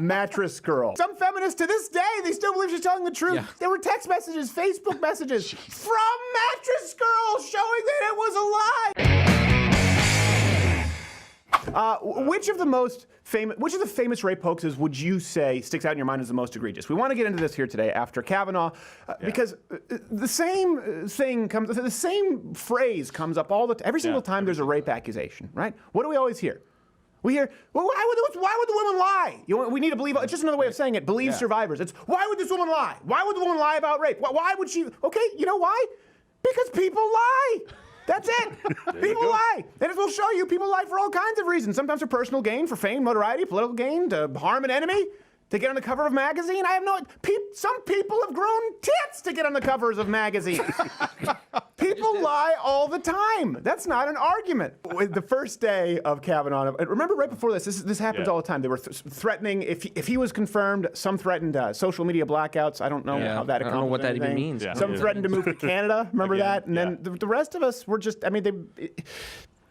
Mattress girl. Some feminists to this day, they still believe she's telling the truth. Yeah. There were text messages, Facebook messages from Mattress Girl showing that it was a lie. Which of the famous rape hoaxes would you say sticks out in your mind as the most egregious? We want to get into this here today after Kavanaugh, because the same phrase comes up every single time there's a rape accusation, right? What do we always hear? We hear, well, why would the woman lie? We need to believe, it's just another way of saying it, believe survivors. It's, why would this woman lie? Why would the woman lie about rape? Why would she, okay, you know why? Because people lie. That's it. People lie. And as we'll show you, people lie for all kinds of reasons. Sometimes for personal gain, for fame, notoriety, political gain, to harm an enemy, to get on the cover of a magazine. I have no, some people have grown tits to get on the covers of magazines. People lie all the time. That's not an argument. The first day of Kavanaugh, remember right before this happens all the time. They were threatening, if he was confirmed, some threatened social media blackouts. I don't know how that accomplished. I don't know what that even means. Some threatened to move to Canada. Remember that? And then the rest of us were just,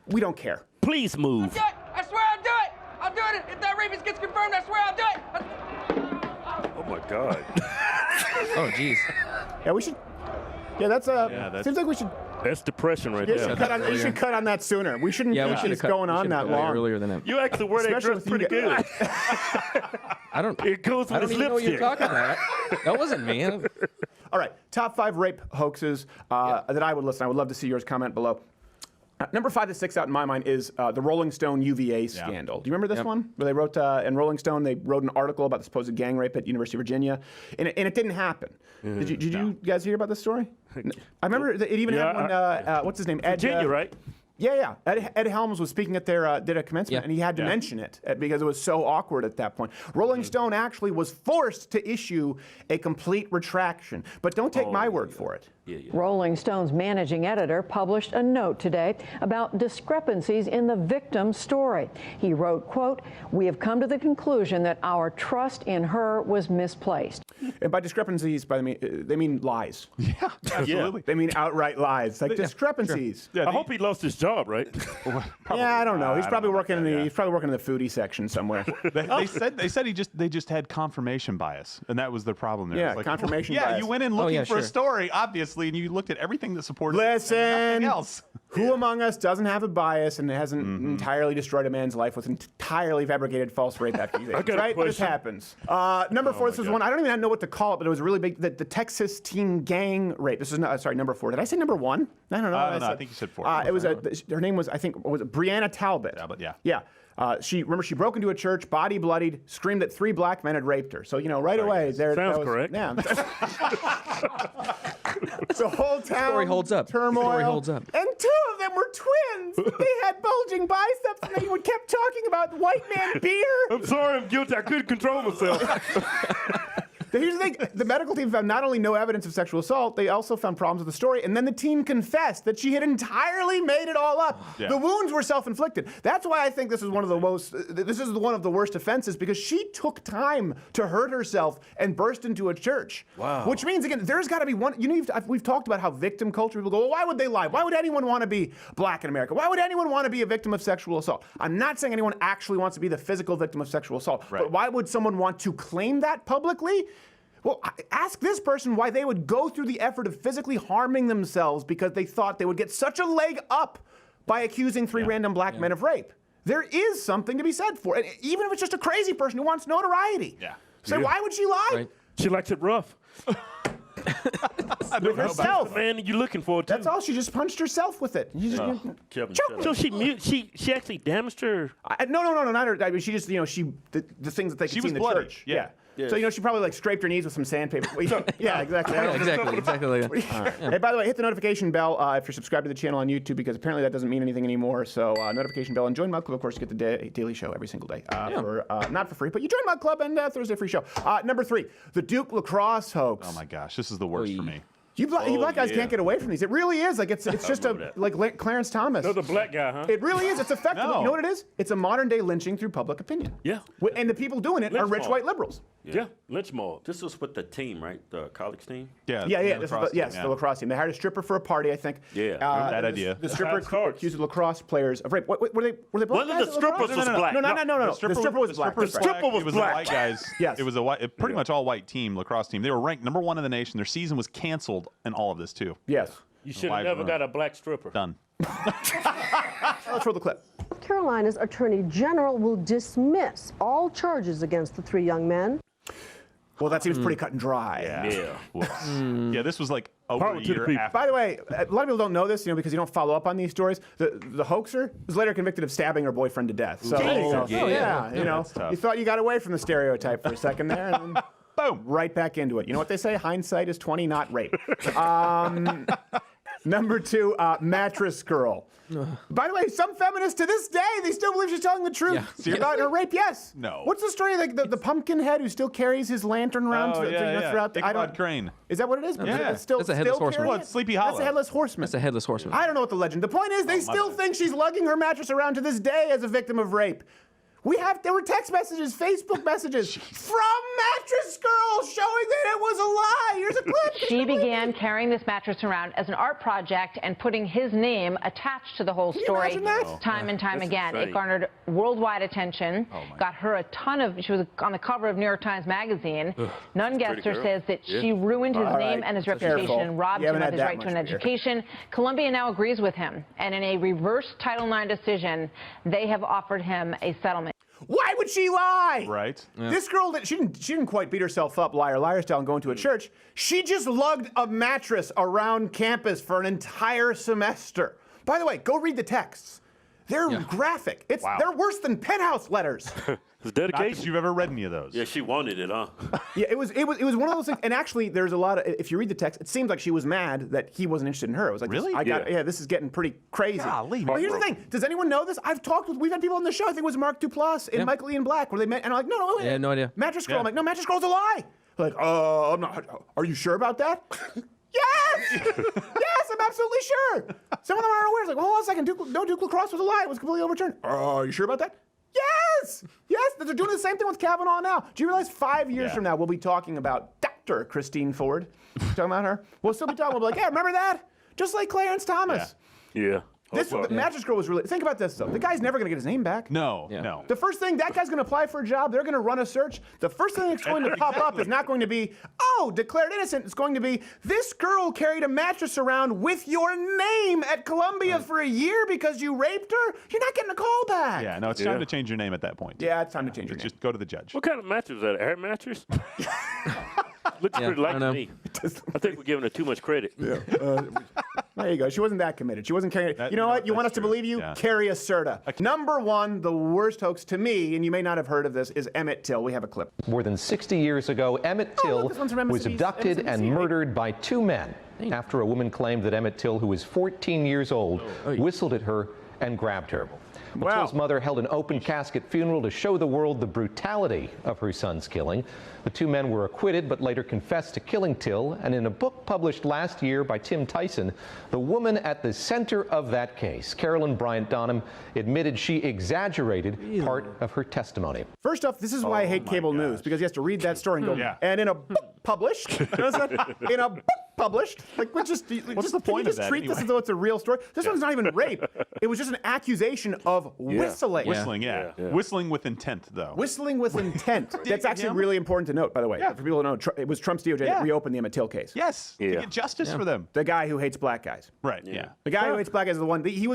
we don't care. Please move. I swear I'll do it. I'll do it. If that rapist gets confirmed, I swear I'll do it. Oh my God. Oh jeez. Yeah, we should. Yeah, that's seems like we should. That's depression right there. You should cut on that sooner. We shouldn't keep this going on that long. Earlier than that. You actually wear that dress pretty good. I don't. It goes with his even know what you're lipstick. talking about. That wasn't me. All right, top 5 rape hoaxes that I would listen. I would love to see yours. Comment below. Number 5 that sticks out in my mind is the Rolling Stone UVA scandal. Do you remember this one? Where they wrote, in Rolling Stone, they wrote an article about the supposed gang rape at University of Virginia, and it didn't happen. Did you guys hear about this story? I remember it even had one, what's his name? Virginia, right? Yeah. Ed Helms was speaking at their did a commencement, and he had to mention it because it was so awkward at that point. Rolling Stone actually was forced to issue a complete retraction, but don't take my word for it. Rolling Stone's managing editor published a note today about discrepancies in the victim's story. He wrote, quote, "We have come to the conclusion that our trust in her was misplaced." And by discrepancies, they mean lies. Yeah, absolutely. They mean outright lies, like discrepancies. Sure. I hope he lost his job, right? Yeah, I don't know. He's probably working in the foodie section somewhere. They said they just had confirmation bias, and that was the problem there. Yeah, confirmation bias. Yeah, you went in looking for a story, obviously, and you looked at everything that supported Listen, nothing else. Who among us doesn't have a bias and hasn't entirely destroyed a man's life with entirely fabricated false rape accusations? Right? This happens. Number 4, this is one, I don't even know what to call it, but it was really big, the Texas teen gang rape. This is, sorry, number 4. Did I say number 1? I don't know. I think you said 4. It was her name was, I think, was it Breonna Talbot? Talbot, yeah. Yeah. She broke into a church, body bloodied, screamed that 3 black men had raped her. So, right away, there. Sounds correct. Yeah. The whole town. Story holds up. Turmoil. Story holds up. And 2 of them were twins. They had bulging biceps, and they kept talking about white man beer. I'm sorry, I'm guilty. I couldn't control myself. Here's the thing. The medical team found not only no evidence of sexual assault, they also found problems with the story, and then the teen confessed that she had entirely made it all up. Yeah. The wounds were self-inflicted. That's why I think this is one of the worst offenses, because she took time to hurt herself and burst into a church. Wow. Which means, again, there's got to be one, we've talked about how victim culture, people go, well, why would they lie? Why would anyone want to be black in America? Why would anyone want to be a victim of sexual assault? I'm not saying anyone actually wants to be the physical victim of sexual assault, but why would someone want to claim that publicly? Well, ask this person why they would go through the effort of physically harming themselves because they thought they would get such a leg up by accusing 3 random black men of rape. There is something to be said for it, even if it's just a crazy person who wants notoriety. Yeah. So why would she lie? Right. She likes it rough. With herself. The man you're looking for, too. That's all. She just punched herself with it. Kevin, so she actually damaged her. No, not her. I mean, she just, the things that they could see in the church. Yeah. So, she probably scraped her knees with some sandpaper. Yeah, exactly. Exactly. Hey, by the way, hit the notification bell if you're subscribed to the channel on YouTube, because apparently that doesn't mean anything anymore. So notification bell, and join Mug Club, of course, to get the daily show every single day. Not for free, but you join Mug Club and Thursday free show. Number 3, the Duke lacrosse hoax. Oh my gosh, this is the worst for me. You black guys can't get away from these. It really is like it's just like Clarence Thomas. Another black guy, huh? It really is. It's effective. No. You know what it is? It's a modern day lynching through public opinion. Yeah. And the people doing it are Lynch rich mob. white liberals. Yeah. Lynch mob. This was with the team, right? The college team? Yeah. Yeah. the This is lacrosse yes, team, the lacrosse team. They hired a stripper for a party, I think. Yeah. That idea. The stripper That's how it accused the lacrosse players of rape. Were they black One of guys the at lacrosse? strippers was black. No. The stripper was black. The That's right. stripper was It was black. black. White guys. Yes. It was pretty much all white team, lacrosse team. They were ranked number 1 in the nation. Their season was canceled in all of this too. Yes. You should Why have never run? got a black stripper. Done. Let's roll the clip. North Carolina's Attorney General will dismiss all charges against the 3 young men. Well, that seems pretty cut and dry. Yeah. Whoops. Yeah, this was like over Power a to the year people. after. By the way, a lot of people don't know this, because you don't follow up on these stories. The hoaxer was later convicted of stabbing her boyfriend to death. So, Yeah, you that's tough. you thought you got away from the stereotype for a second there, and then Boom. right back into it. You know what they say? Hindsight is 20, not rape. Number 2, mattress girl. By the way, some feminists to this day, they still believe she's telling the truth about her rape. Yes. No. What's the story? Like the pumpkin head who still carries his lantern around throughout. Ichabod Crane. Is that what it is? Yeah. It's still, That's a headless still horseman. carrying Well, it? it's Sleepy That's Hollow. a headless horseman. That's a headless horseman. I don't know what the legend. The point is, they still think she's lugging her mattress around to this day as a victim of rape. There were text messages, Facebook messages from Mattress Girl showing that it was a lie. Here's a clip. She began carrying this mattress around as an art project and putting his name attached to the whole you story imagine that? time and time That's again. insane. It garnered worldwide attention, got her a ton of, she was on the cover of New York Times Magazine. None Gesser girl. says that she ruined his All name right. and his Careful. reputation and robbed You him haven't of had his that right to an much beer. education. Columbia now agrees with him, and in a reverse Title IX decision, they have offered him a settlement. Why would she lie? Right. This girl, she didn't quite beat herself up, liar style, and go into a church. She just lugged a mattress around campus for an entire semester. By the way, go read the texts. They're graphic. They're worse than penthouse letters. It's Not that dedication. you've ever read any of those. Yeah, she wanted it, huh? Yeah, it was one of those things. And actually, there's a lot of. If you read the text, it seems like she was mad that he wasn't interested in her. It was like, Really? this is getting pretty crazy. Golly. But here's the thing: does anyone know this? We've had people on the show. I think it was Mark Duplass and Michael Ian Black, where they met, and I'm like, no, Yeah, no idea. Mattress Girl. Yeah. I'm like, no, Mattress Girl's a lie. They're like, I'm not. Are you sure about that? Yes! Yes, I'm absolutely sure. Some of them aren't aware. It's like, well, hold on a second. Duke lacrosse was a lie. It was completely overturned. Are you sure about that? Yes! Yes, they're doing the same thing with Kavanaugh now. Do you realize 5 years from now, we'll be talking about Dr. Christine Ford? Talking about her? We'll still be talking. We'll be like, yeah, remember that? Just like Clarence Thomas. Yeah. The Mattress Girl was really. Think about this, though. The guy's never going to get his name back. No. The first thing, that guy's going to apply for a job. They're going to run a search. The first thing that's going to pop up is not going to be, declared innocent. It's going to be, this girl carried a mattress around with your name at Columbia for a year because you raped her. You're not getting a call back. Yeah, no, it's time to change your name at that point. Yeah, it's time to change your name. Just go to the judge. What kind of mattress is that? Air mattress? Looks pretty I like don't to know. me. I think we're giving her too much credit. There you go. She wasn't that committed. She wasn't carrying. You know what? You want us to believe you? Yeah. Carry a Serta. Number 1, the worst hoax to me, and you may not have heard of this, is Emmett Till. We have a clip. More than 60 years ago, Emmett Till this one's from was MSNBC, abducted and right? murdered by 2 men after a woman claimed that Emmett Till, who was 14 years old, whistled at her and grabbed her. Well, Wow. Till's mother held an open casket funeral to show the world the brutality of her son's killing. The 2 men were acquitted but later confessed to killing Till, and in a book published last year by Tim Tyson, the woman at the center of that case, Carolyn Bryant Donham, admitted she exaggerated part of her testimony. First off, this is why I hate cable news, because he has to read that story and go, Yeah. and in a book published, you know what I'm saying? In a book published, like, What's the point can you of just that treat this anyway? as though it's a real story? This one's not even rape. It was just an accusation of whistling. Whistling, yeah. Whistling with intent, though. Whistling with intent. That's actually really important to note, by the way. For people to know, it was Trump's DOJ that reopened the Emmett Till case. Yes. To get justice for them. The guy who hates black guys. Right, yeah. The guy who hates black guys is the one. We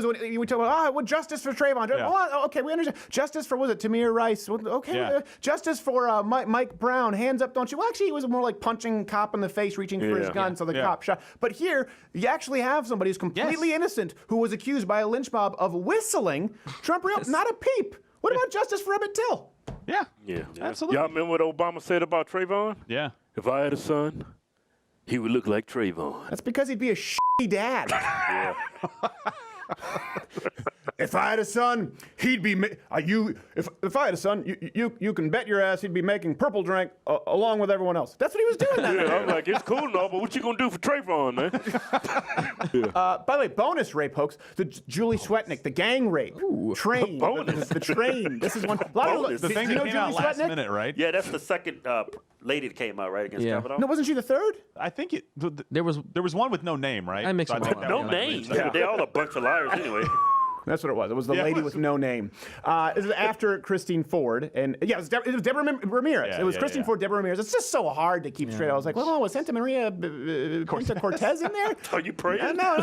talk about, well, justice for Trayvon. Yeah. Oh, okay, we understand. Justice for, was it Tamir Rice? Okay, Yeah. justice for Mike Brown. Hands up, don't you? Well, actually, he was more like punching cop in the face, reaching for his gun, so the cop shot. But here, you actually have somebody who's completely innocent who was accused by a lynch mob of whistling. Trump, not a peep. What about justice for Emmett Till? Yeah. Yeah. Absolutely. Y'all remember what Obama said about Trayvon? Yeah. If I had a son, he would look like Trayvon. That's because he'd be a shitty dad. If I had a son, he'd be if I had a son, you can bet your ass he'd be making purple drink along with everyone else. That's what he was doing that night. I'm like, it's cool and all, but what you gonna do for Trayvon, man? By the way, bonus rape hoax, the Julie Swetnick, the gang rape. Train. The train. This is one. Bonus. The Do thing you that know came out Julie last Swetnick? minute, right? Yeah, that's the second lady that came out, right, against Yeah. Kavanaugh? No, wasn't she the third? I think There was one with no name, right? I mixed So them think all that up. No one might name. be- Yeah. They're all a bunch of liars anyway. That's what it was. It was the lady with no name. This is after Christine Ford, and yeah, it was Deborah Ramirez. Yeah, it was yeah, Christine yeah. Ford, Deborah Ramirez. It's just so hard to keep straight. I was like, well, was Santa Maria Pinta Cortez in there? Are you praying? No.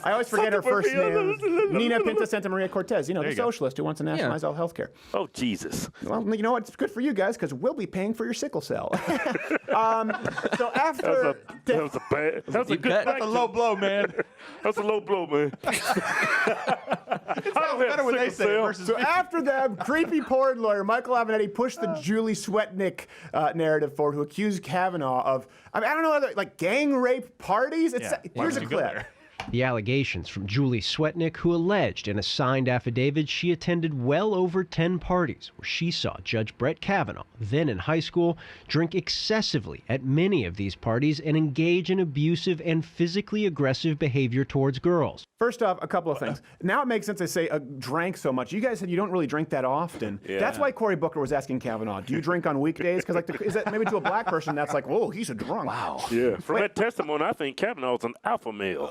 I always forget her first name. Nina Pinta Santa Maria Cortez. You know, the you go. socialist who wants to nationalize all health care. Oh, Jesus. Well, you know what? It's good for you guys because we'll be paying for your sickle cell. So after That was a bad. That was a good. That's a low blow, man. That's a low blow, man. Better when they say it versus So after them, creepy porn lawyer Michael Avenatti pushed the Julie Swetnick narrative forward, who accused Kavanaugh of, I don't know, like gang rape parties. Here's a clip. The allegations from Julie Swetnick, who alleged in a signed affidavit she attended well over 10 parties where she saw Judge Brett Kavanaugh, then in high school, drink excessively at many of these parties and engage in abusive and physically aggressive behavior towards girls. First off, a couple of things. Now it makes sense to say drank so much. You guys said you don't really drink that often. Yeah. That's why Cory Booker was asking Kavanaugh, do you drink on weekdays? Because is that maybe to a black person that's like, whoa, he's a drunk. Wow. Yeah. From that testimony, I think Kavanaugh's an alpha male.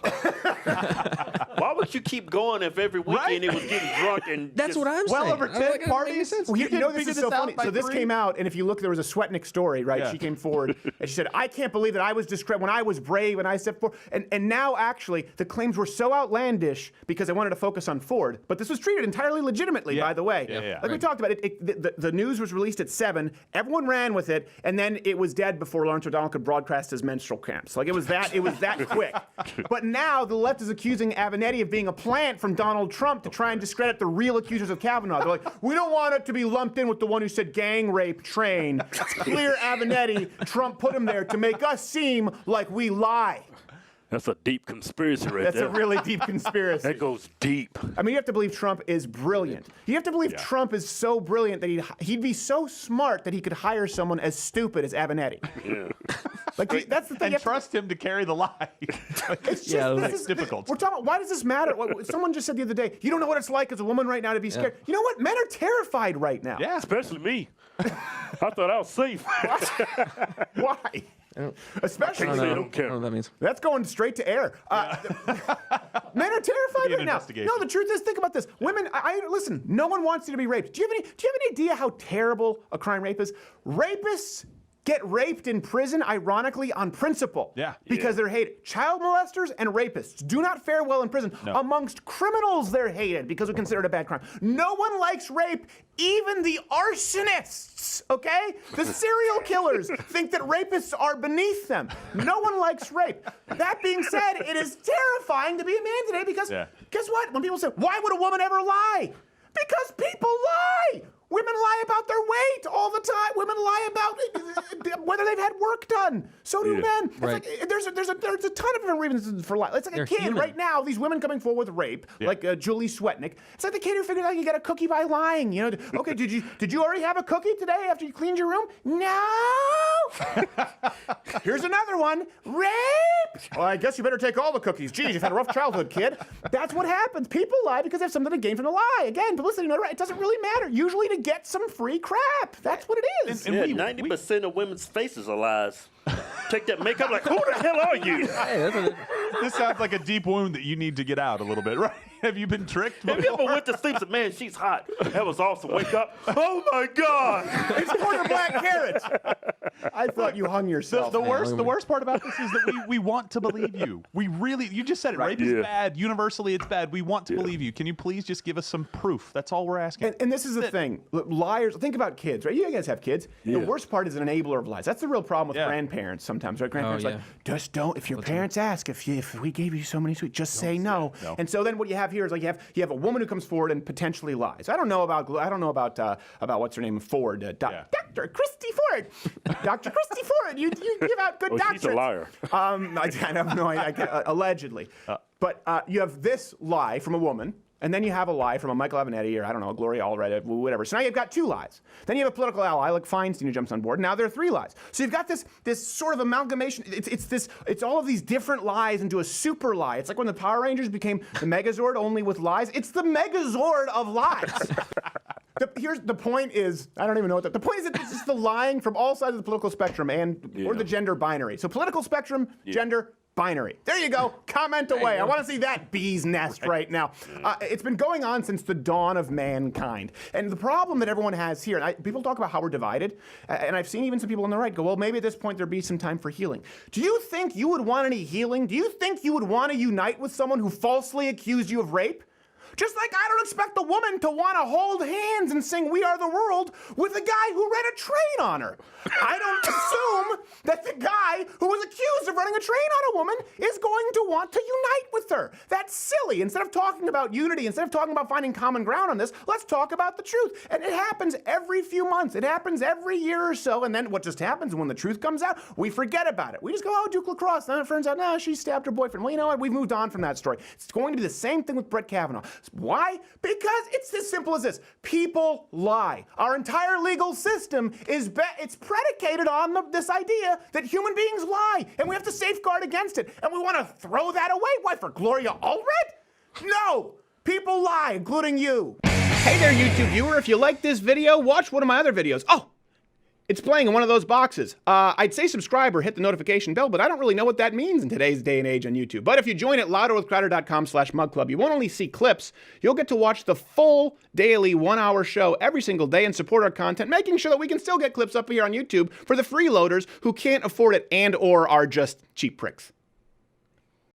Why would you keep going if every weekend it was getting drunk and That's just, what I'm Well saying. over I'm 10 like, it doesn't make any parties? sense. Well, you know, this figure is so this out funny. by So this 3? came out, and if you look, there was a Swetnick story, right? Yeah. She came forward, and she said, I can't believe that I was when I was brave and I stepped forward. And now, actually, the claims were so outlandish because I wanted to focus on Ford. But this was treated entirely legitimately, by the way. Yeah. Like we talked about, the news was released at 7. Everyone ran with it, and then it was dead before Lawrence O'Donnell could broadcast his menstrual cramps. Like, it was that quick. But now the left is accusing Avenatti of being a plant from Donald Trump to try and discredit the real accusers of Kavanaugh. They're like, we don't want it to be lumped in with the one who said gang rape train. It's clear Avenatti, Trump put him there to make us seem like we lie. That's a deep conspiracy right That's there. a really deep conspiracy. That goes deep. I mean, you have to believe Trump is brilliant. You have to believe Trump is so brilliant that he'd be so smart that he could hire someone as stupid as Avenatti. Yeah. Like, that's the thing. And trust him to carry the lie. It's just, that's difficult. We're talking about, why does this matter? Someone just said the other day, you don't know what it's like as a woman right now to be scared. You know what? Men are terrified right now. Yeah. Especially me. I thought I was safe. Why? Especially. I don't know. They don't care. I don't know what that means. That's going straight to air. Men are terrified Be an right now. investigation. No, the truth is, think about this. Women, listen. No one wants you to be raped. Do you have any idea how terrible a crime rape is? Rapists get raped in prison, ironically, on principle. Yeah. Because they're hated. Child molesters and rapists do not fare well in prison. No. Amongst criminals, they're hated because we consider it a bad crime. No one likes rape, even the arsonists, okay? The serial killers think that rapists are beneath them. No one likes rape. That being said, it is terrifying to be a man today because guess what? When people say, why would a woman ever lie? Because people lie. Women lie about their weight all the time. Women lie about whether they've had work done. So do men. It's like, there's a ton of different reasons for lie. It's like a kid human. right now. These women coming forward with rape, like Julie Swetnick. It's like the kid who figured out you get a cookie by lying. You know, okay, did you already have a cookie today after you cleaned your room? No. Here's another one. Rape. Well, I guess you better take all the cookies. Geez, you've had a rough childhood, kid. That's what happens. People lie because they have something to gain from the lie. Again, publicity, it doesn't really matter. Usually to get some free crap. That's what it is. yeah, 90% of women's faces are lies. Take that makeup like, who the hell are you? Hey, that's what it, This sounds like a deep wound that you need to get out a little bit, right? Have you been tricked Have you ever before? went to sleep and said, man, she's hot. That was awesome. Wake up. Oh, my God. It's for your black carrots. I thought you hung yourself. The worst part about this is that we want to believe you. We really, you just said it, rape is bad. Universally, it's bad. We want to believe you. Can you please just give us some proof? That's all we're asking. And this is the thing. Liars, think about kids, right? You guys have kids. The worst part is an enabler of lies. That's the real problem with grandparents sometimes, right? Grandparents like, just don't, if your parents ask, if we gave you so many sweets, just say no. And so then what you have here is like you have a woman who comes forward and potentially lies. I don't know about what's her name, Ford, Dr. Christy Ford. Dr. Christy Ford, you give out good doctorates. She's a liar. I have no idea, allegedly. But you have this lie from a woman, and then you have a lie from a Michael Avenatti or, I don't know, Gloria Allred, whatever. So now you've got 2 lies. Then you have a political ally like Feinstein who jumps on board. Now there are 3 lies. So you've got this sort of amalgamation. It's all of these different lies into a super lie. It's like when the Power Rangers became the Megazord only with lies. It's the Megazord of lies. The point is, I don't even know what the point is. It's just the lying from all sides of the political spectrum or the gender binary. So political spectrum, gender, binary. There you go. Comment away. I want to see that bee's nest right now. It's been going on since the dawn of mankind. And the problem that everyone has here, and people talk about how we're divided, and I've seen even some people on the right go, well, maybe at this point there'd be some time for healing. Do you think you would want any healing? Do you think you would want to unite with someone who falsely accused you of rape? Just like I don't expect a woman to want to hold hands and sing We Are the World with a guy who ran a train on her. I don't assume that the guy who was accused of running a train on a woman is going to want to unite with her. That's silly. Instead of talking about unity, instead of talking about finding common ground on this, let's talk about the truth. And it happens every few months. It happens every year or so. And then what just happens when the truth comes out, we forget about it. We just go, oh, Duke LaCrosse. Then it turns out, no, she stabbed her boyfriend. Well, you know what? We've moved on from that story. It's going to be the same thing with Brett Kavanaugh. Why? Because it's as simple as this. People lie. Our entire legal system is it's predicated on this idea that human beings lie, and we have to safeguard against it. And we want to throw that away. Why, for Gloria Allred? No! People lie, including you. Hey there, YouTube viewer. If you like this video, watch one of my other videos. Oh! It's playing in one of those boxes. I'd say subscribe or hit the notification bell, but I don't really know what that means in today's day and age on YouTube. But if you join at louderwithcrowder.com/mugclub, you won't only see clips, you'll get to watch the full daily 1-hour show every single day and support our content, making sure that we can still get clips up here on YouTube for the freeloaders who can't afford it and or are just cheap pricks.